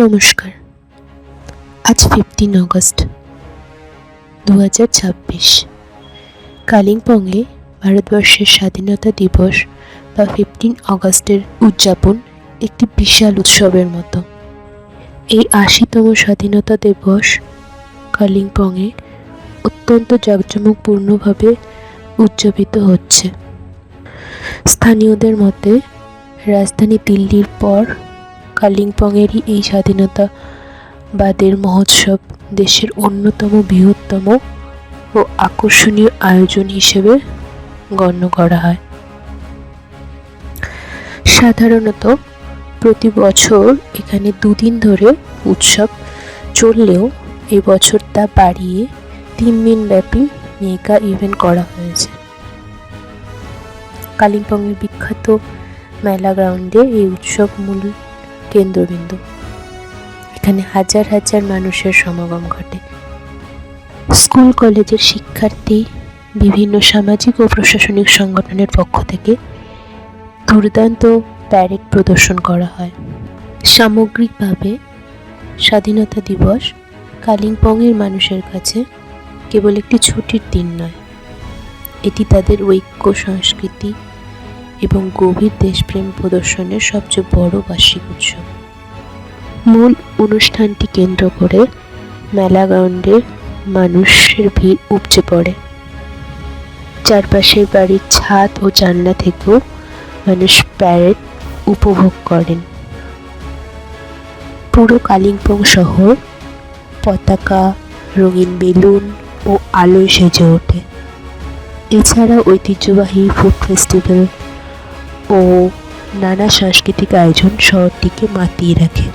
নমস্কার। আজ 15 অগস্ট 2026। কালিম্পংয়ে ভারতবর্ষের স্বাধীনতা দিবস বা 15 অগস্টের উদযাপন একটি বিশাল উৎসবের মতো। এই 80তম স্বাধীনতা দিবস কালিম্পংয়ে অত্যন্ত জাঁকজমকপূর্ণভাবে উদযাপিত হচ্ছে। স্থানীয়দের মতে রাজধানী দিল্লির পর কালিম্পংয়েরই এই স্বাধীনতাবাদের মহোৎসব দেশের অন্যতম বৃহত্তম ও আকর্ষণীয় আয়োজন হিসেবে গণ্য করা হয়। সাধারণত প্রতি বছর এখানে দুদিন ধরে উৎসব চললেও এবছর তা বাড়িয়ে 3 দিন ব্যাপী মেগা ইভেন্ট করা হয়েছে। কালিম্পংয়ের বিখ্যাত মেলা গ্রাউন্ডে এই উৎসব মূল কেন্দ্রবিন্দু। এখানে হাজার হাজার মানুষের সমাগম ঘটে। স্কুল কলেজের শিক্ষার্থী, বিভিন্ন সামাজিক ও প্রশাসনিক সংগঠনের পক্ষ থেকে দুর্দান্ত প্যারেড প্রদর্শন করা হয়। সামগ্রিকভাবে স্বাধীনতা দিবস কালিম্পংয়ের মানুষের কাছে কেবল একটি ছুটির দিন নয়, এটি তাদের ঐক্য, সংস্কৃতি এবং গভীর দেশপ্রেম প্রদর্শনের সবচেয়ে বড় বার্ষিক উৎসব। মূল অনুষ্ঠানটি কেন্দ্র করে মেলা গ্রাউন্ডে মানুষের ভিড় উপচে পড়ে। চারপাশের বাড়ির ছাদ ও জানলা থেকেও মানুষ প্যারেড উপভোগ করেন। পুরো কালিম্পং শহর পতাকা, রঙিন বেলুন ও আলোয় সেজে ওঠে। এছাড়া ঐতিহ্যবাহী ফুড ফেস্টিভ্যাল ও নানা সাংস্কৃতিক আয়োজন শহরটিকে মাতিয়ে রাখে।